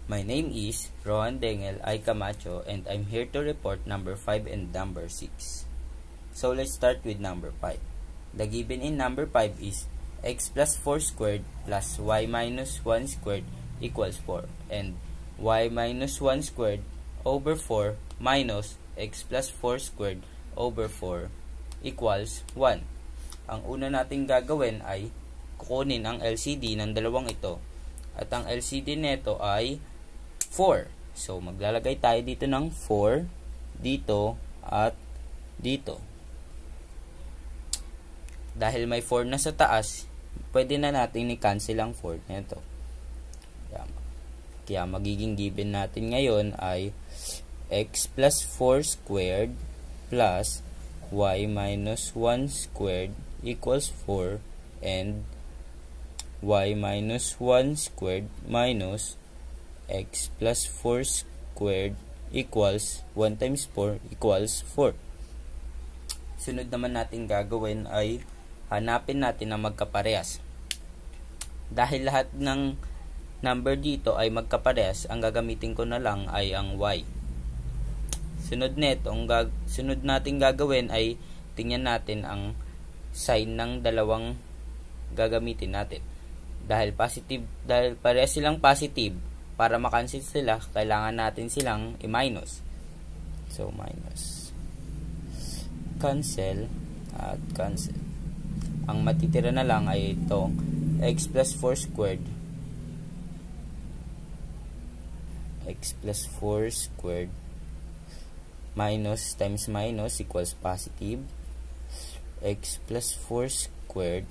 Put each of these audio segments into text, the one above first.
My name is Rohan Dengel I. Camacho and I'm here to report number 5 and number 6. So let's start with number 5. The given in number 5 is x plus 4 squared plus y minus 1 squared equals 4 and y minus 1 squared over 4 minus x plus 4 squared over 4 equals 1. Ang una nating gagawin ay kukunin ang LCD ng dalawang ito at ang LCD nito ay 4. So, maglalagay tayo dito ng 4, dito, at dito. Dahil may 4 na sa taas, pwede na natin i-cancel ang 4 nito. Kaya magiging given natin ngayon ay x plus 4 squared plus y minus 1 squared equals 4 and y minus 1 squared minus x plus 4 squared equals 1 times 4 equals 4. Sunod naman natin gagawin ay hanapin natin ang magkaparehas. Dahil lahat ng number dito ay magkaparehas, ang gagamitin ko na lang ay ang y. Sunod natin gagawin ay tingnan natin ang sign ng dalawang gagamitin natin. Dahil parehas silang positive, para makancel sila, kailangan natin silang i-minus. So, minus. Cancel at cancel. Ang matitira na lang ay ito, x plus 4 squared. X plus 4 squared minus times minus equals positive. X plus 4 squared.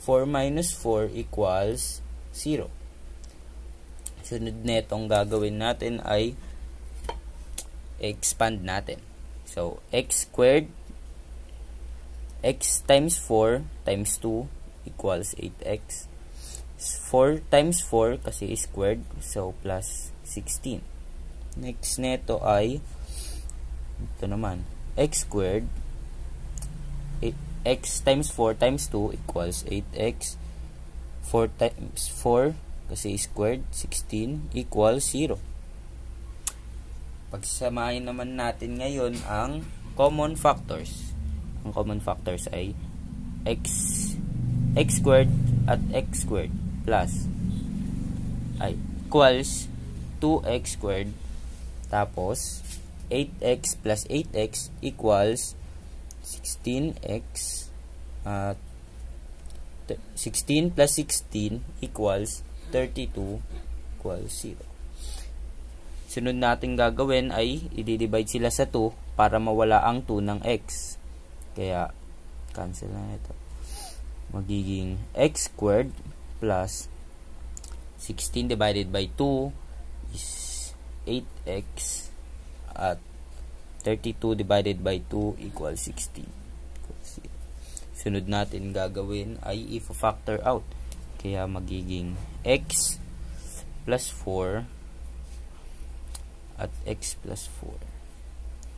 4 minus 4 equals 0. Sunod netong gagawin natin ay expand natin. So, x squared, x times 4 times 2 equals 8x. 4 times 4 kasi squared, so plus 16. Next neto ay, ito naman, x squared, x times 4 times 2 equals 8x. 4 times 4 kasi squared, 16 equals 0. Pagsamahin naman natin ngayon ang common factors. Ang common factors ay x squared at x squared plus ay equals 2x squared tapos 8x plus 8x equals 16x at 16 plus 16 equals 32 equals 0. Sunod natin gagawin ay i-divide sila sa 2 para mawala ang 2 ng x. Kaya cancel na ito. Magiging x squared plus 16 divided by 2 is 8x at 32 divided by 2 equals 16. Sunod natin gagawin ay i-factor out. Kaya magiging x plus 4 at x plus 4.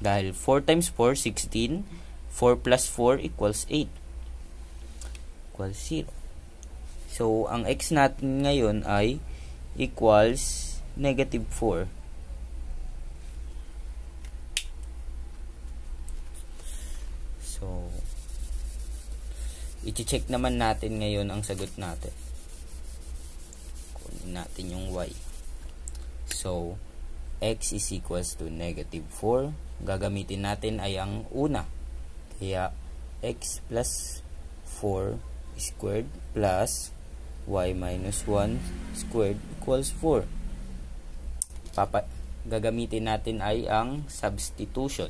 Dahil 4 times 4, 16. 4 plus 4 equals 8. Equals 0. So, ang x natin ngayon ay equals negative 4. So, i-check naman natin ngayon ang sagot natin. Natin yung y. So, x is equals to negative 4. Gagamitin natin ay ang una. Kaya, x plus 4 squared plus y minus 1 squared equals 4. Gagamitin natin ay ang substitution.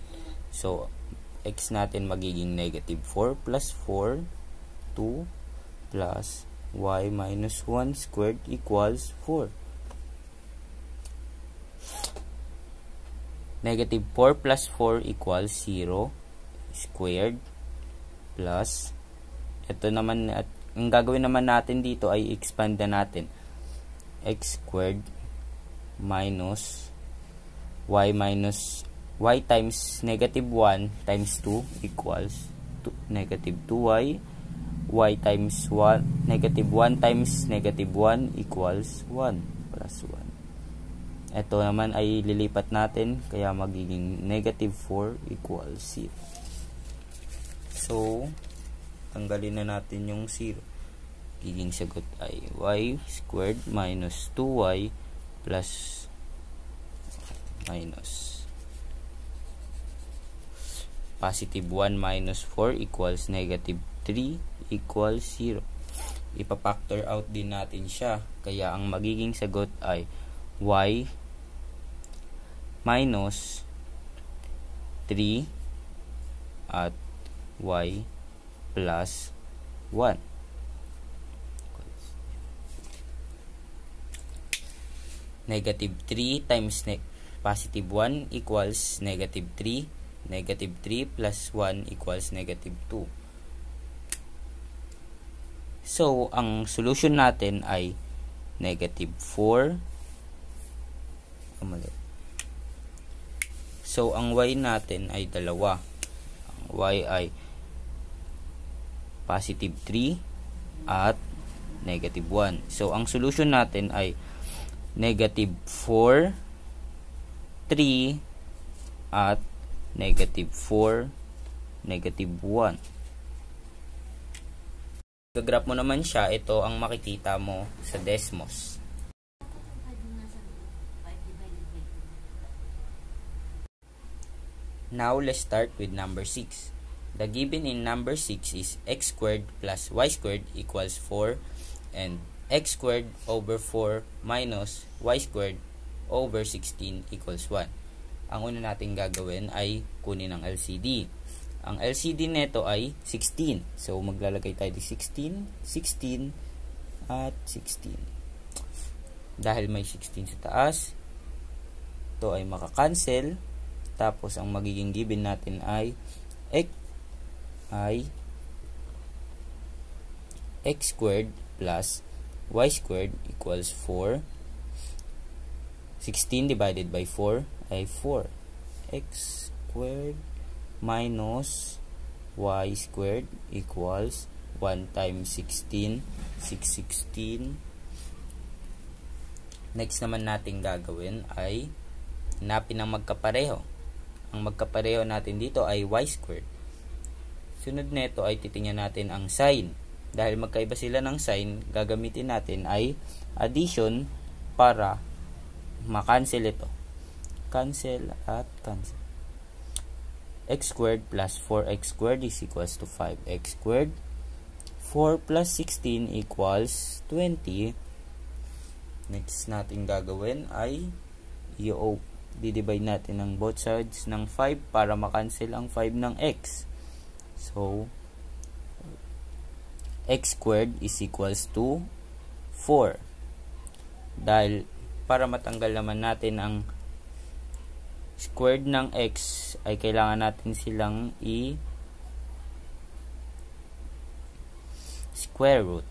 So, x natin magiging negative 4 plus 4, 2 plus y minus 1 squared equals 4. Negative 4 plus 4 equals 0 squared plus ito naman, at ang gagawin naman natin dito ay expand na natin x squared minus y times negative 1 times 2 equals negative 2y. Y times 1, negative 1 times negative 1 equals 1 plus 1. Ito naman ay lilipat natin, kaya magiging negative 4 equals 0. So, tanggalin na natin yung 0. Magiging sagot ay y squared minus 2y plus minus positive 1 minus 4 equals negative 3 equals 0. Ipa-factor out din natin siya. Kaya ang magiging sagot ay y minus 3 at y plus 1. Negative 3 times positive 1 equals negative 3. Negative 3 plus 1 equals negative 2. So, ang solution natin ay negative 4. So, ang y natin ay dalawa. Ang y ay positive 3 at negative 1. So, ang solution natin ay negative 4, 3, at negative 4, negative 1. Gagraph mo naman siya, ito ang makikita mo sa Desmos. Now, let's start with number 6. The given in number 6 is x squared plus y squared equals 4 and x squared over 4 minus y squared over 16 equals 1. Ang una natin gagawin ay kunin ang LCD. Ang LCD neto ay 16. So, maglalagay tayo di 16, 16, at 16. Dahil may 16 sa taas, ito ay makakancel. Tapos, ang magiging given natin ay x squared plus y squared equals 4. 16 divided by 4 ay 4. X squared minus y squared equals 1 times 16, 616. Next naman natin gagawin ay hanapin ang magkapareho. Ang magkapareho natin dito ay y squared. Sunod nito ay titingnan natin ang sign. Dahil magkaiba sila ng sign, gagamitin natin ay addition para makancel ito. Cancel at cancel. X squared plus 4x squared is equals to 5x squared. 4 plus 16 equals 20. Next natin gagawin ay didivide natin ng both sides ng 5 para makancel ang 5 ng x. So, x squared is equals to 4. Dahil para matanggal naman natin ang squared ng x ay kailangan natin silang square root.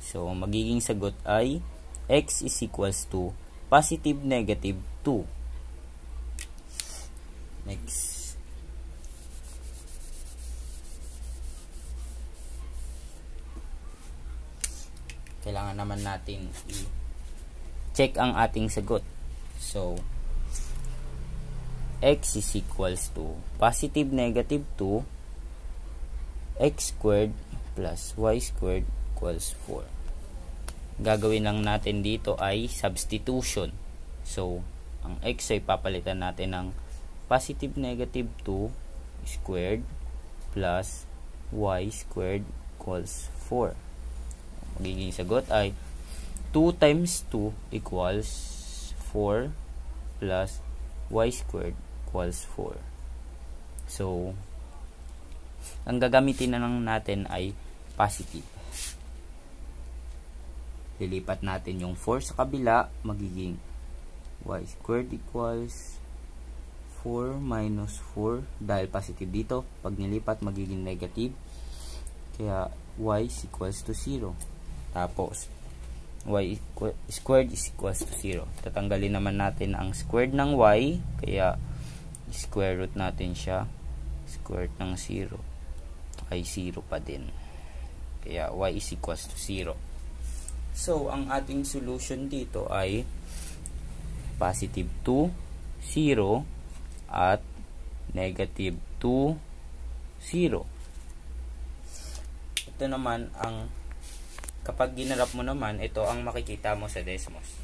So, magiging sagot ay x is equals to positive negative 2. Next. Kailangan naman natin i-check ang ating sagot. So, x is equals to positive negative 2 x squared plus y squared equals 4. Gagawin lang natin dito ay substitution. So, ang x ay papalitan natin ng positive negative 2 squared plus y squared equals 4. Magiging sagot ay 2 times 2 equals 4 plus y squared equals 4. So, ang gagamitin na lang natin ay positive. Lilipat natin yung 4 sa kabila, magiging y squared equals 4 minus 4. Dahil positive dito, pag nilipat magiging negative. Kaya y is equals to 0. Tapos, y squared is equals to 0. Tatanggalin naman natin ang squared ng y. Kaya, square root natin siya. Square root ng 0 ay 0 pa din. Kaya, y is equals to 0. So, ang ating solution dito ay positive 2, 0, at negative 2, 0. Ito naman ang, kapag ginarap mo naman, ito ang makikita mo sa Desmos.